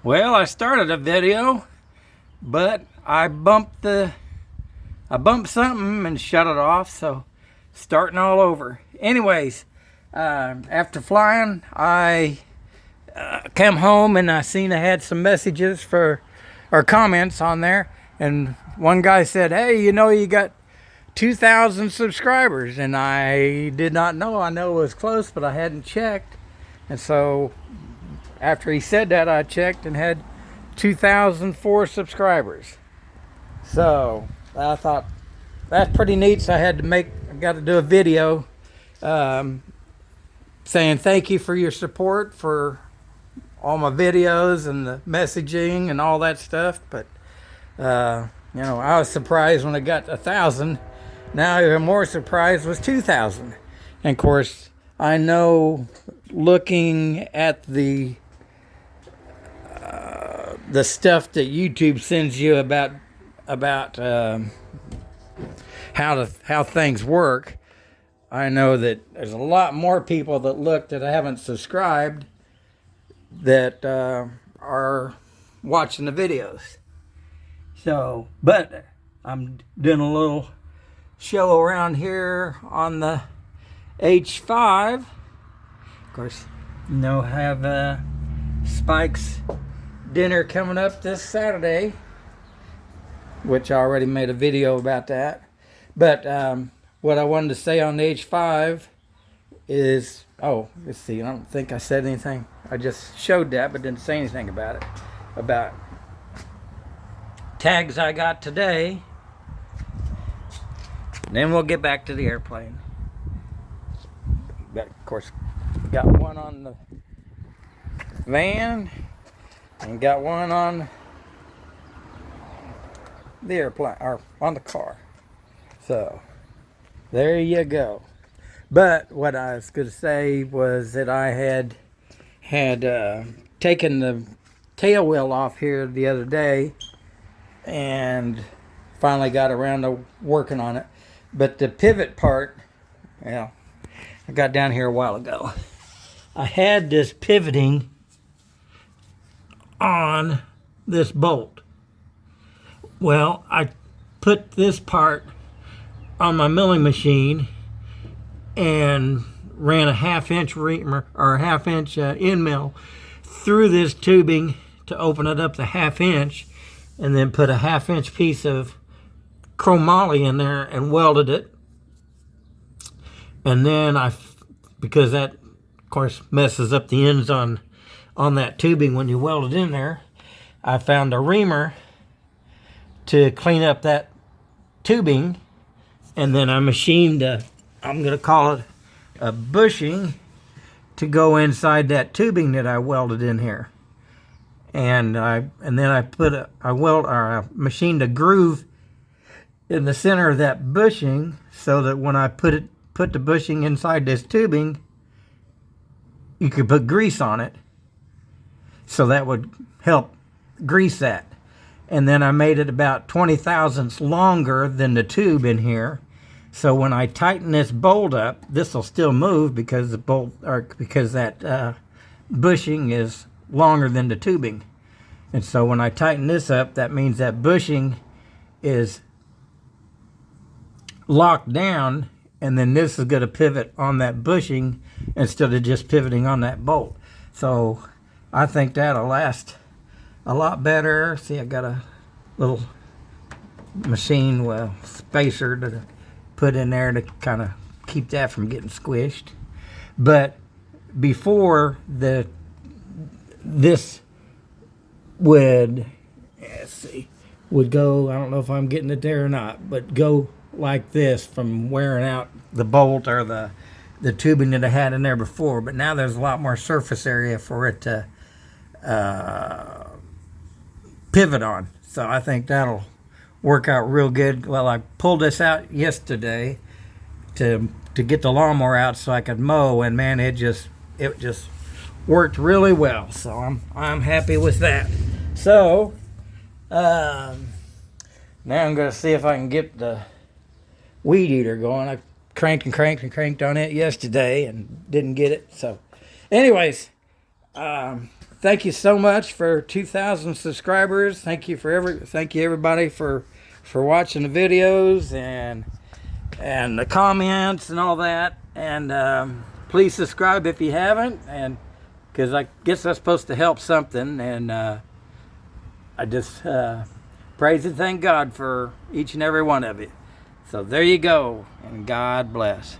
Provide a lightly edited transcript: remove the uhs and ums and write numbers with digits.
Well, I started a video, but I bumped something and shut it off, so starting all over. Anyways, after flying, I came home and I seen I had some messages or comments on there, and one guy said, "Hey, you know, you got 2,000 subscribers," and I did not know. I know it was close, but I hadn't checked, and so after he said that, I checked and had 2,004 subscribers. So I thought that's pretty neat. So I got to do a video saying thank you for your support for all my videos and the messaging and all that stuff. But I was surprised when I got 1,000. Now even more surprised was 2,000. And of course, I know looking at the stuff that YouTube sends you about how things work, I know that there's a lot more people that look that haven't subscribed that are watching the videos. So, but I'm doing a little show around here on the H5. Of course, have Spike's dinner coming up this Saturday, which I already made a video about that. But what I wanted to say on the H5 is, let's see, I don't think I said anything. I just showed that but didn't say anything about it. About tags I got today. Then we'll get back to the airplane. But of course, got one on the van and got one on the airplane, or on the car. So there you go. But what I was going to say was that I had taken the tail wheel off here the other day and finally got around to working on it. But the pivot part, I got down here a while ago. I had this pivoting on this bolt. Well, I put this part on my milling machine and ran a 1/2 inch reamer or a 1/2 inch end mill through this tubing to open it up to 1/2 inch, and then put a 1/2 inch piece of chromoly in there and welded it. And then because that of course messes up the ends on that tubing when you weld it in there, I found a reamer to clean up that tubing, and then I machined I'm going to call it a bushing to go inside that tubing that I welded in here. And then I machined a groove in the center of that bushing so that when I put the bushing inside this tubing, you could put grease on it. So that would help grease that. And then I made it about 20 thousandths longer than the tube in here. So when I tighten this bolt up, this will still move because that bushing is longer than the tubing. And so when I tighten this up, that means that bushing is locked down, and then this is going to pivot on that bushing instead of just pivoting on that bolt. So I think that'll last a lot better. See, I got a little machine spacer to put in there to kind of keep that from getting squished. But before this would go, I don't know if I'm getting it there or not, but go like this from wearing out the bolt or the tubing that I had in there before. But now there's a lot more surface area for it to pivot on. So I think that'll work out real good. Well, I pulled this out yesterday to get the lawnmower out so I could mow, and man, it just worked really well. So I'm happy with that. So now I'm going to see if I can get the weed eater going. I cranked on it yesterday and didn't get it. So anyways, thank you so much for 2,000 subscribers. Thank you everybody for watching the videos and the comments and all that. And please subscribe if you haven't, and because I guess that's supposed to help something. And I just praise and thank God for each and every one of you. So there you go, and God bless.